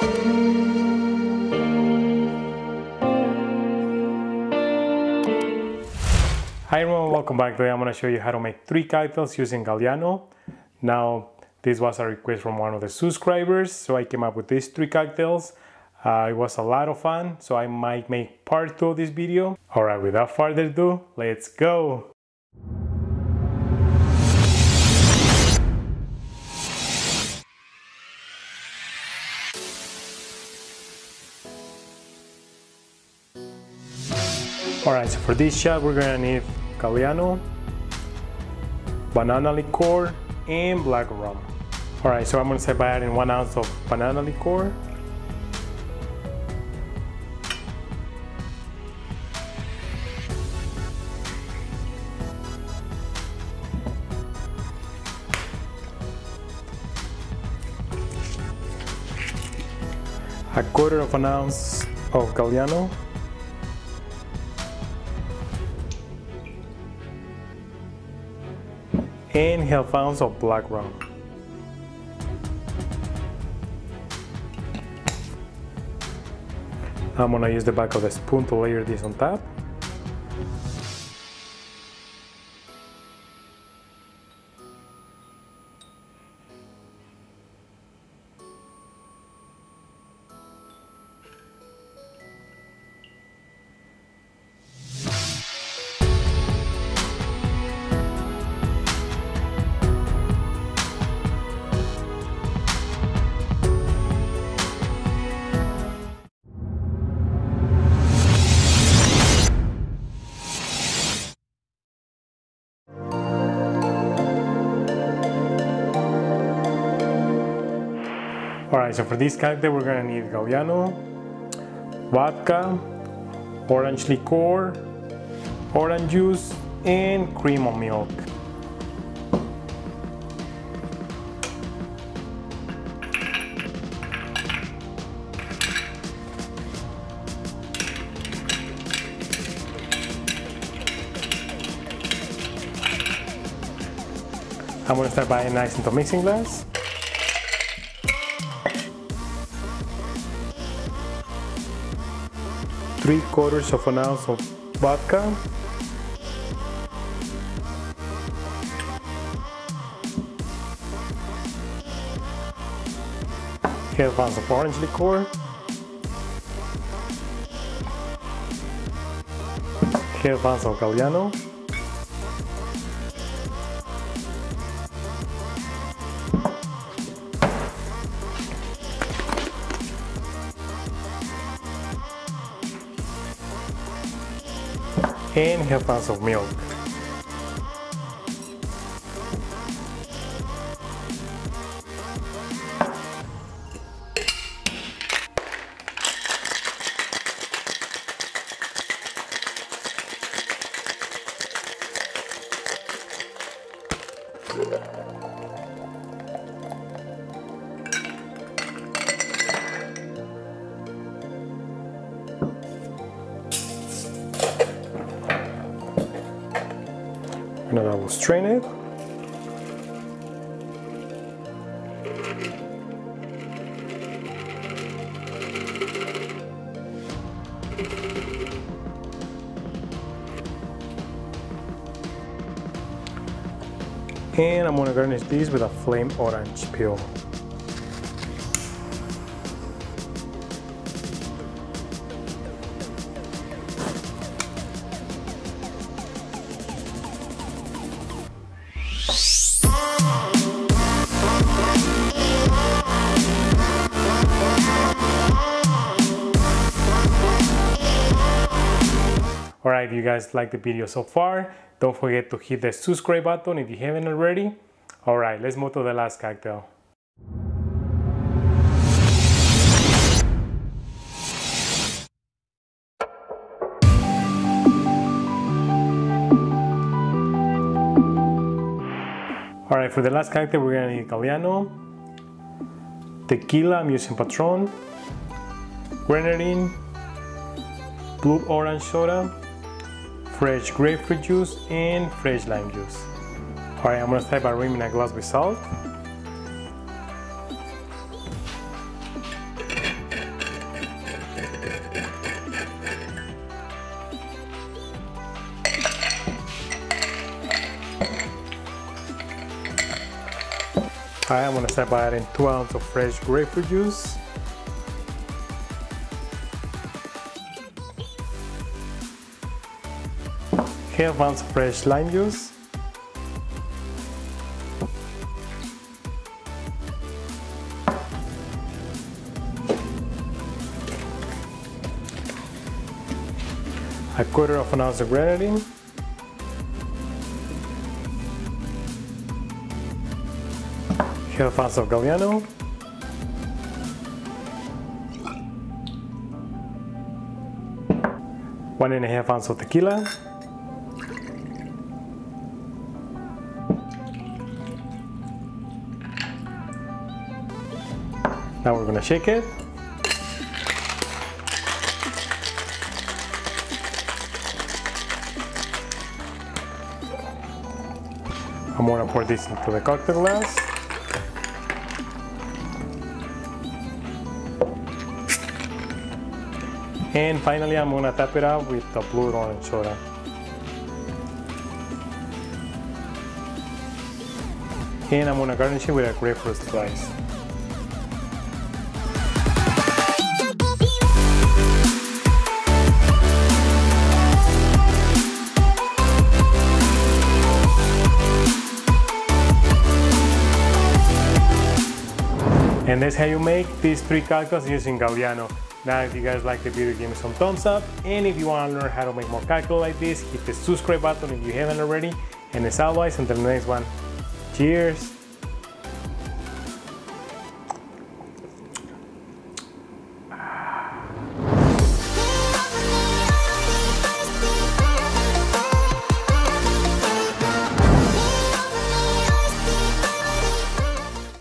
Hi everyone, welcome back. Today I'm going to show you how to make 3 cocktails using Galliano. Now, this was a request from one of the subscribers, so I came up with these 3 cocktails. It was a lot of fun, so I might make part 2 of this video. Alright, without further ado, let's go! Alright, so for this shot we're gonna need Galliano, banana liqueur, and black rum. Alright, so I'm gonna start by adding 1 ounce of banana liqueur. A 1/4 ounce of Galliano. And 1/2 ounce of black rum. I'm gonna use the back of the spoon to layer this on top. Alright, so for this cocktail we're gonna need Galliano, vodka, orange liqueur, orange juice, and cream or milk. I'm gonna start by adding ice into a mixing glass. ¾ ounce of vodka, ½ ounce of orange liqueur, ½ ounce of Galliano, and 1/2 ounce of milk. Now I will strain it. And I'm gonna garnish these with a flame orange peel. Alright, if you guys like the video so far, don't forget to hit the subscribe button if you haven't already. Alright, let's move to the last cocktail. Alright, for the last cocktail we're gonna need Galliano, tequila, I'm using Patron, grenadine, blue orange soda, fresh grapefruit juice, and fresh lime juice. Alright, I'm gonna start by rimming a glass with salt. Alright, I'm gonna start by adding 2 ounces of fresh grapefruit juice. Half ounce of fresh lime juice. A quarter of an ounce of grenadine. Half ounce of Galliano. One and a half ounce of tequila. Now we're gonna shake it. I'm gonna pour this into the cocktail glass. And finally, I'm gonna top it out with the blue orange soda. And I'm gonna garnish it with a grapefruit slice. And that's how you make these 3 cocktails using Galliano. Now, if you guys like the video, give me some thumbs up. And if you want to learn how to make more cocktails like this, hit the subscribe button if you haven't already. And as always, until the next one, cheers!